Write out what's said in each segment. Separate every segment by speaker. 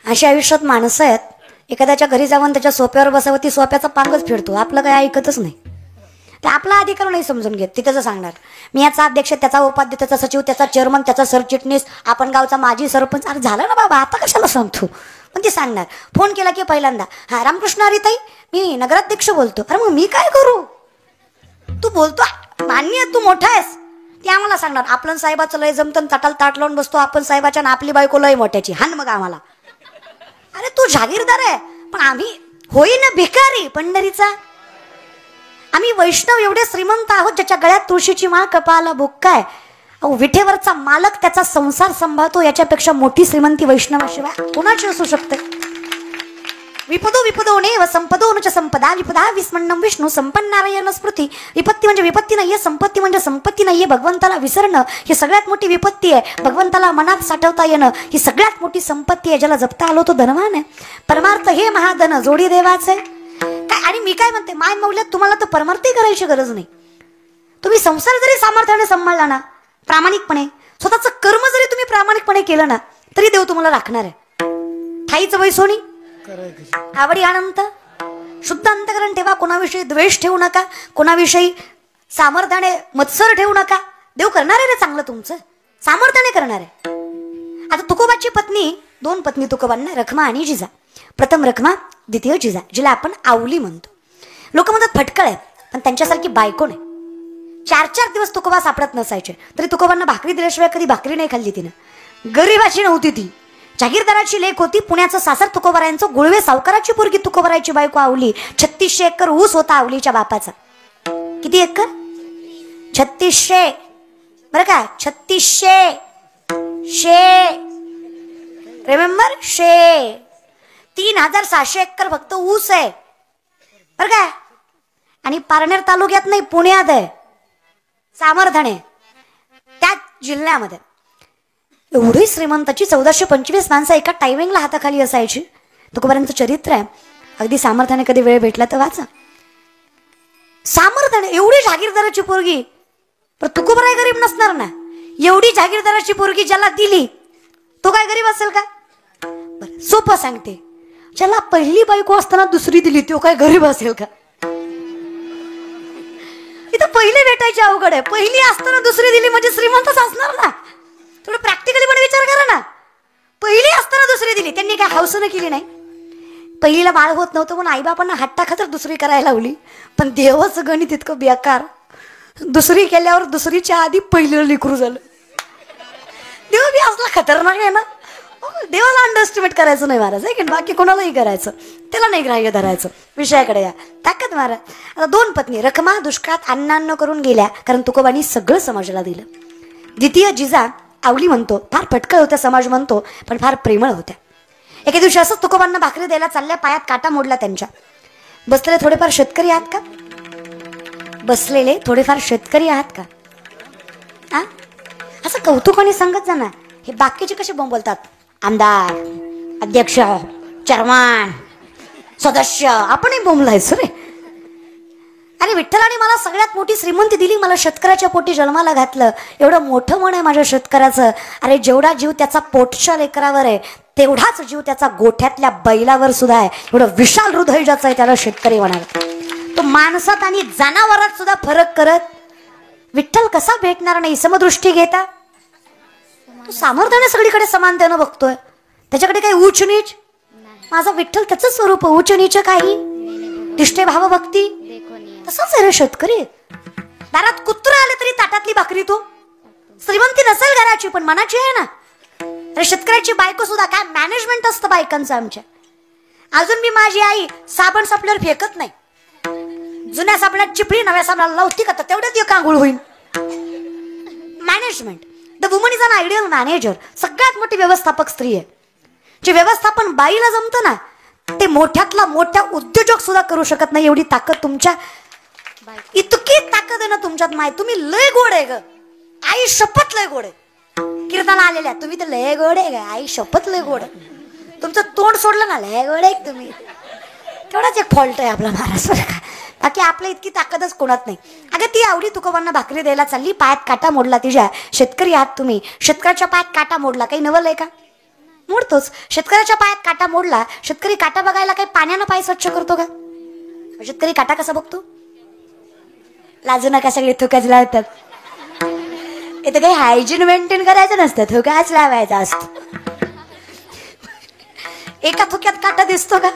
Speaker 1: अशी आयुष्यात माणसं आहेत, एखाद्याच्या घरी जाऊन त्याच्या सोप्यावर बसावं, ती सोप्याचा पांगच फिरतो, आपलं काही ऐकतच नाही. ते आपला अधिकार नाही समजून घेत. तिथंच सांगणार मी याचा अध्यक्ष, त्याचा उपाध्यक्ष, त्याचा सचिव, त्याचा चेअरमन, त्याचा सरचिटणीस, आपण गावचा माजी सरपंच. अरे झालं ना बाबा, आता कशाला सांगतो. पण ती सांगणार. फोन केला की पहिल्यांदा, हा रामकृष्ण हरिताई मी नगराध्यक्ष बोलतो. अरे मग मी काय करू, तू बोलतो मान्य, तू मोठा आहेस. ती आम्हाला सांगणार आपलं साहेबाचं लय जमतं, ताटाला ताट लावून बसतो आपण साहेबाच्या, ना आपली बायको लय मोठ्याची, हान मग आम्हाला. अरे तू जागीरदार आहे, पण आम्ही होई ना भिकारी पंढरीचा. आम्ही वैष्णव एवढे श्रीमंत आहोत ज्याच्या गळ्यात तुळशीची माळ, कपाळाला बुक्का आहे. अहो विठेवरचा मालक त्याचा संसार सांभाळतो, याच्यापेक्षा मोठी श्रीमंती वैष्णवाशिवाय कोणाची असू शकते. विपदो विपदो नेव संपदो नुच संपदा, विपदा विस्मन्नम विष्णू संपन्नारायण स्मृती. विपत्ती म्हणजे विपत्ती नाहीये, संपत्ती म्हणजे संपत्ती नाहीये. भगवंताला विसरणं ही सगळ्यात मोठी विपत्ती आहे. भगवंताला मनात साठवता येणं ही सगळ्यात मोठी संपत्ती आहे. ज्याला जपता आलो तो धनवान आहे. परमार्थ हे महाधन जोडी देवाचे काय. आणि मी काय म्हणते, माय मौल्यात तुम्हाला तर परमार्थही करायची गरज नाही. तुम्ही संसार जरी सामर्थ्याने सांभाळला ना, प्रामाणिकपणे स्वतःचं कर्म जरी तुम्ही प्रामाणिकपणे केलं ना, तरी देव तुम्हाला राखणार आहे. ठाईचं वय सोनी, आवडी आनंद, शुद्ध अंतकरण ठेवा. कोणाविषयी द्वेष ठेवू नका, कोणाविषयी सामर्थ्याने मत्सर ठेवू नका. देव करणार आहे रे चांगलं, तुमचं सामर्थ्याने करणार आहे. आता तुकोबाची पत्नी, दोन पत्नी तुकोबांना, रखमा आणि जिजा. प्रथम रखमा, द्वितीय जिजा, जिला आपण आवली म्हणतो. लोक म्हणतात फटकळ आहे, पण त्यांच्यासारखी बायको नाही. 4-4 दिवस तुकोबा सापडत नसायचे, तरी तुकोबांना भाकरी दिल्याशिवाय कधी भाकरी नाही खाल्ली तिनं. गरीबाची नव्हती ती, जागीरदाराची लेक होती. पुण्याचं सासर तुकोबारायांचं, गुळवे सावकाराची पोरगी तुकोबारायची बायको आवली. 3600 एकर ऊस होता आवलीच्या बापाचा. किती एकर? 3600. बरं का, 3600 शे, रिमेंबर शे. 3700 एकर फक्त ऊस आहे बरं का. आणि पारनेर तालुक्यात नाही, पुण्यात आहे, सामर्थ्याने, त्याच जिल्ह्यामध्ये. एवढी श्रीमंताची 1425 माणसं एका टायमिंगला हाताखाली असायची. तुकोबारांचं चरित्र आहे, अगदी सामर्थ्याने कधी वेळ भेटला तर वाचा. सामर्थ्याने एवढी जागीरदाराची पोरगी, पण तुकोबाराय गरीब नसणार ना. एवढी जागीरदाराची पोरगी ज्याला दिली तो काय गरीब असेल का. बरं सोपं सांगते, ज्याला पहिली बायको असताना दुसरी दिली तो काय गरीब असेल का. इथं पहिली भेटायची अवघड आहे, पहिली असताना दुसरी दिली म्हणजे श्रीमंतच असणार ना. थोडं प्रॅक्टिकली पण विचार करा ना. पहिली असताना दुसरी दिली, त्यांनी काय हौसनं केली नाही. पहिलीला बाळ होत नव्हतं म्हणून आईबापांना हट्टाखातर दुसरी करायला लावली. पण देवाचं गणित इतकं बेकार, दुसरी केल्यावर दुसरीच्या आधी पहिलं लेकरू झालं. देव बी असला खतरनाक आहे ना. देवाला अंडरस्टिमेट करायचं नाही महाराज, आहे की बाकी कोणालाही करायचं, त्याला नाही ग्राह्य धरायचं. विषयाकडे या, ताकद महाराज. आता दोन पत्नी, रखमा दुष्काळात अन्नान्न करून गेल्या, कारण तुकोबांनी सगळं समाजाला दिलं. द्वितीय जिजा आवली म्हणतो, फार फटकळ होत्या समाज म्हणतो, पण फार प्रेमळ होत्या. एके दिवशी असंच तुकोबांना भाकरी द्यायला चालल्या, पायात काटा मोडला त्यांच्या. बसलेले थोडेफार शेतकरी आहात का? बसलेले थोडेफार शेतकरी आहात का? हा, असं कौतुकाने सांगत जा ना. हे बाकीचे कसे बोंबलतात, आमदार, अध्यक्ष, चेअरमन, सदस्य, आपणही बोंबलायचं रे. अरे विठ्ठलाने मला सगळ्यात मोठी श्रीमंती दिली, मला शेतकऱ्याच्या पोटी जन्माला घातलं. एवढं मोठं मन आहे माझ्या शेतकऱ्याचं. अरे जेवढा जीव त्याचा पोटच्या लेकरावर आहे, तेवढाच जीव त्याचा गोठ्यातल्या बैलावर सुद्धा आहे. एवढं विशाल हृदय ज्याचं आहे त्याला शेतकरी म्हणाल. तो माणसात आणि जनावरात सुद्धा फरक करत विठ्ठल कसा भेटणार नाही समदृष्टी घेता. तो सामर्थ्याने सगळीकडे समानतेनं बघतोय, त्याच्याकडे काही उच्च नीच. माझा विठ्ठल त्याचं स्वरूप, उच्च नीच काही तिष्ठे भाव भक्ती. तसंच आहे रे शेतकरी. दारात कुत्र आले तरी ताटातली भाकरी तो. श्रीमंती नसेल घराची पण मनाची आहे ना. अरे शेतकऱ्याची बायको सुद्धा काय मॅनेजमेंट असतं बायकांचं आमच्या. अजून मी माझी आई साबण सापल्यावर फेकत नाही. जुन्या साबणात चिपळी, नव्या साबणाला लावती का, तेवढ्यात एक आंघोळ होईल. Management, the woman is an ideal manager. सगळ्यात मोठी व्यवस्थापक स्त्री आहे. जे व्यवस्थापन बाईला जमतं ना, ते मोठ्यातला मोठ्या उद्योजक सुद्धा करू शकत नाही. एवढी ताकद तुमच्या, इतकी ताकद आहे ना तुमच्यात. माय तुम्ही लय गोड आहे ग, आई शपथ लय गोड आहे. कीर्तना आलेल्या, तुम्ही तर लय गोड आहे ग, आई शपथ लय गोड आहे. तुमचं तोंड सोडलं ना, लय गोड आहे तुम्ही. तेवढाच एक फॉल्ट आहे आपला महाराष्ट्र का. बाकी आपल्या इतकी ताकदच कोणात नाही. अगं ती आवडी तुकोबांना भाकरी द्यायला चालली, पायात काटा मोडला तिच्या. शेतकरी आहात तुम्ही, शेतकऱ्याच्या पायात काटा मोडला, काही नवल आहे का. मोडतोच. शेतकऱ्याच्या पायात काटा मोडला, शेतकरी काटा बघायला काही पाण्यानं पाय स्वच्छ करतो का? शेतकरी काटा कसा बघतो? लाजू नका, सगळे थुकाच लावतात. इथे काही हायजीन मेंटेन करायचं नसतं, थुकाच लावायचा असतो. एका थुक्यात काटा दिसतो का?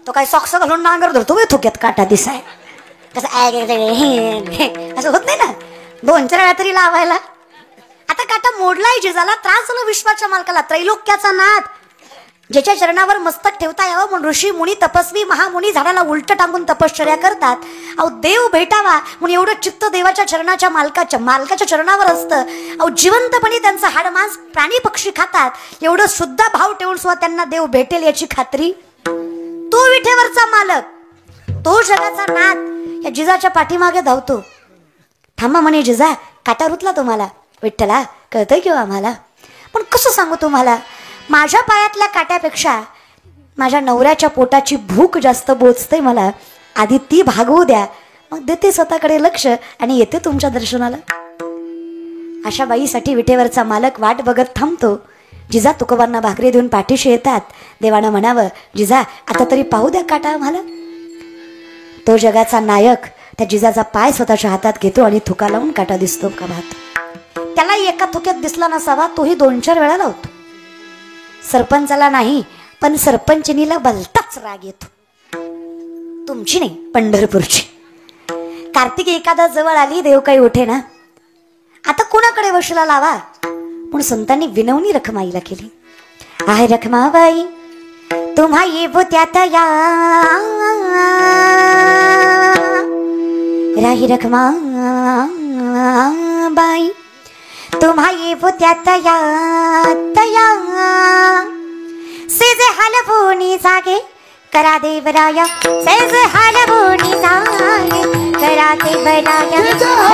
Speaker 1: तो काही सॉक्स घालून नांगर धरतो, थुक्यात काटा दिसाय कसं असं होत नाही ना, 2-4 वेळा तरी लावायला. आता काटा मोडलाय, जिजाला त्रास झाला, विश्वाच्या मालकाला, त्रैलोक्याचा नाथ, ज्याच्या चरणावर मस्तक ठेवता यावं म्हणून ऋषी मुनी तपस्वी महामुनी झाडाला उलट टांगून तपश्चर्या करतात. अहो देव भेटावा म्हणून एवढं चित्त देवाच्या चरणाच्या मालकाच्या चरणावर असतं. अहो जिवंतपणे त्यांचं हाडमांस प्राणी पक्षी खातात, एवढं सुद्धा भाव ठेवून सुद्धा त्यांना देव भेटेल याची खात्री. तो विठेवरचा मालक, तो जगाचा नाथ या जिजाच्या पाठीमागे धावतो. थांबा म्हणे जिजा, काटा रुतला तुम्हाला? विठ्ठला कळतंय किंवा आम्हाला, पण कसं सांगू तुम्हाला, माझ्या पायातल्या काट्यापेक्षा माझ्या नवऱ्याच्या पोटाची भूक जास्त बोचते मला. आधी ती भागवू द्या, मग देते स्वतःकडे लक्ष आणि येते तुमच्या दर्शनाला. अशा बाईसाठी विठेवरचा मालक वाट बघत थांबतो. जिजा तुकोबांना भाकरी देऊन पाठीशी येतात. देवानं म्हणावं, जिजा आता तरी पाहू द्या काटा आम्हाला. तो जगाचा नायक त्या जिजाचा पाय स्वतःच्या हातात घेतो आणि थुका लावून काटा दिसतो का पाहतो. त्याला एका थुक्यात दिसला नसावा, तोही 2-4 वेळा लावतो. सरपंचाला नाही, पण सरपंचिनीला भलताच राग येतो. तुमची नाही, पंढरपूरची. कार्तिक एकादश जवळ आली, देव काही उठे ना, आता कुणाकडे वशला लावा म्हणून संतांनी विनवणी रखमाईला केली. आहे रखमाबाई तुम्हा ये त्यात या, राही रखमाबाई तुम्हा ये त्यात या, तया सेज हलवूनी जागे करा देवराया, सेज हलवूनी जागे करा देवराया,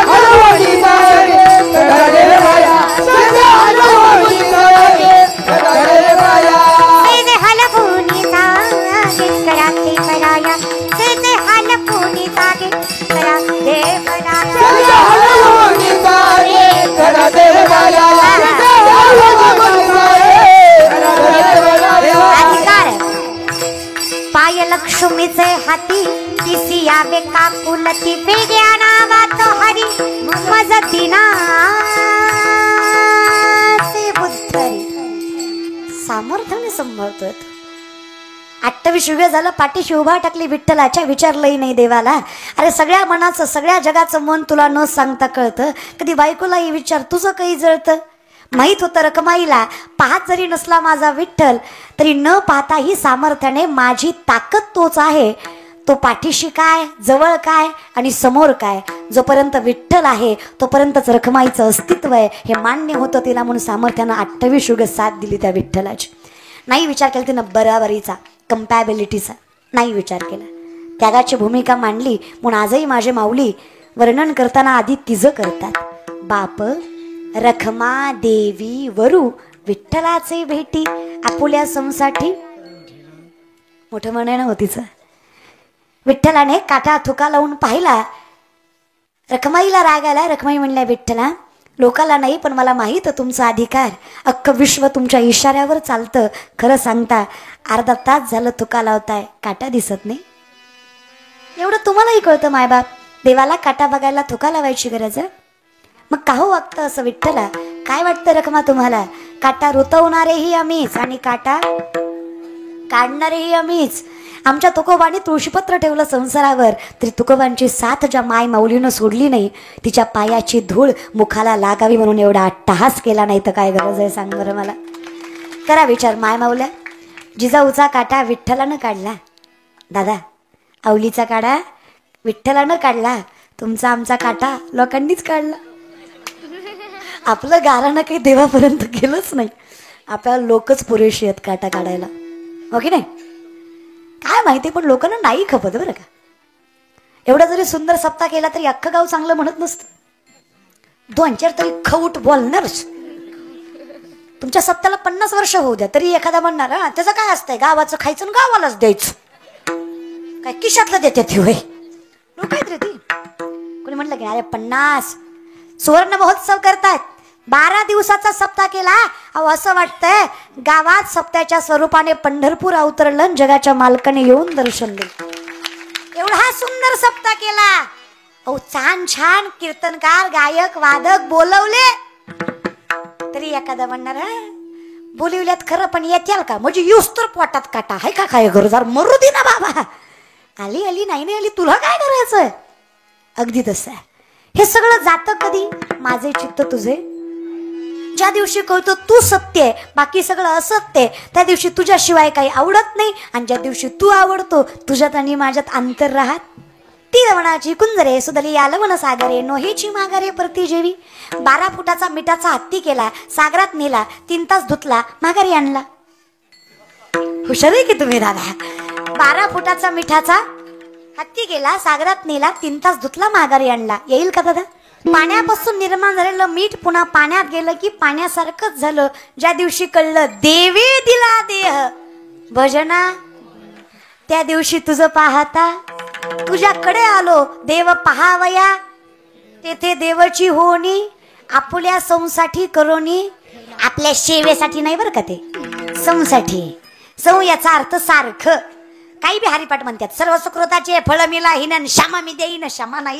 Speaker 1: हलवूनी जागे करा देवराया, सेज हलवूनी जागे करा देवराया, सेज हलवूनी जागे करा देवराया, सेज हलवूनी जागे करा देवराया, सेज हलवूनी जागे करा देवराया, पाय लक्ष्मीचे हाती किसी यावे काकुलती, वेगळ्या नावात हरी मजती नाचे बुद्धरी. सामर्थ्याने संभाळतोय. 28 युग झालं, पाठीशी उभा टाकली विठ्ठलाच्या, विचारलंही नाही देवाला. अरे सगळ्या मनाचं सगळ्या जगाचं मन तुला न सांगता कळतं. कधी बायकोलाही विचार, तुझं काही जळतं. माहीत होतं रखमाईला, पाहत जरी नसला माझा विठ्ठल तरी न पाहताही सामर्थ्याने माझी ताकद तोच आहे. तो पाठीशी काय, जवळ काय आणि समोर काय, जोपर्यंत विठ्ठल आहे तोपर्यंतच रखमाईचं अस्तित्व आहे हे मान्य होतं तिला. म्हणून सामर्थ्यानं 28 युग साथ दिली त्या विठ्ठलाची. नाही विचार केला तिनं बराबरीचा, कम्पॅबिलिटीचा नाही विचार केला. त्यागाची भूमिका मांडली. म्हणून आजही माझे माऊली वर्णन करताना आधी तिचं करतात. बाप रखमा देवी वरू विठ्ठलाचे भेटी, आपुल्या संसाठी. मोठं म्हणणं होतीच. विठ्ठलाने काटा थुका लावून पाहिला. रखमाईला राग आला. रखमाई म्हणल्या, विठ्ठला लोकाला नाही पण मला माहीत तुमचा अधिकार, अख्खं विश्व तुमच्या इशाऱ्यावर चालतं. खरं सांगता अर्धा तास झालं थुका लावताय, काटा दिसत नाही. एवढं तुम्हालाही कळतं मायबाप, देवाला काटा बघायला थुका लावायची गरज आहे. मग का हो वागतं असं विठ्ठला? काय वाटतं रखमा तुम्हाला? काटा रुतवणारेही आम्हीच आणि काटा काढणारेही आम्हीच. आमच्या तुकोबांनी तुळशीपत्र ठेवलं संसारावर, तरी तुकोबांची साथ ज्या माय माऊलीनं सोडली नाही, तिच्या पायाची धूळ मुखाला लागावी म्हणून एवढा अट्टहास केला नाही तर काय गरज आहे सांग बरं मला. करा विचार. माय माऊल्या जिजाऊचा काटा विठ्ठलानं काढला. दादा आवलीचा काढा विठ्ठलानं काढला. तुमचा आमचा काटा लोकांनीच काढला. आपलं गारानं काही देवापर्यंत गेलंच नाही. आपल्याला लोकच पुरेशी आहेत काटा काढायला, हो की नाही? काय माहिती, पण लोकांना नाही खपत बरं का. एवढा जरी सुंदर सप्ताह केला तरी अख्खं गाव चांगलं म्हणत नसतं. 2-4 तरी खवट बोलणारच. तुमच्या सप्त्याला 50 वर्ष होऊ द्या तरी एखादा म्हणणार, हा त्याचं काय असतंय, गावाचं खायचं आणि गावालाच द्यायचं. काय किशातलं देते ती होय लोक आहेत रे ती. कोणी म्हटलं की अरे 50 सुवर्ण महोत्सव करतात, 12 दिवसाचा सप्ताह केला. अहो असं वाटतंय गावात सप्त्याच्या स्वरूपाने पंढरपूर अवतरलं, जगाच्या मालकाने येऊन दर्शन दिलं. एवढा सुंदर सप्ताह केला. अहो छान छान कीर्तनकार गायक वादक बोलवले. तरी एखादा म्हणणार बोलवल्यात खरं पण येत्याल का, म्हणजे युस तर पोटात काटा हाय का, काय गरजार मरू दे ना बाबा. आली आली नाही आली तुला काय करायचंय. अगदी तसं आहे. हे सगळं जातं कधी, माझे चित्त तुझे. ज्या दिवशी कळतो तू सत्य आहे बाकी सगळं असत्य आहे, त्या दिवशी तुझ्याशिवाय काही आवडत नाही. आणि ज्या दिवशी तू आवडतो तुझ्यात आणि माझ्यात अंतर राहत. ती रवणाची कुंजरे सुदली यालवण सागरे, नोहेची माघारे परती जेवी. 12 फुटाचा मिठाचा हत्ती केला, सागरात नेला, 3 तास धुतला, माघारी आणला. हुशार आहे की तुम्ही दादा. 12 फुटाचा मिठाचा हत्ती गेला, सागरात नेला, 3 तास धुतला, माघारी आणला. येईल का दादा. पाण्यापासून निर्माण झालेलं मीठ पुन्हा पाण्यात गेलं की पाण्यासारखंच झालं. ज्या दिवशी कळलं देवी दिला देह भजना, त्या दिवशी तुझं पाहता तुझ्याकडे आलो देव पहावया. तेथे देवाची होणी आपल्या संसाठी करोनी, आपल्या सेवेसाठी नाही बरं का, ते संसाठी. सौ याचा अर्थ सारखं. काही बी हरिपाठ म्हणतात, सर्व सुकृताचे फळ मिला हिन, श्यामा मी देईन, श्यामा नाही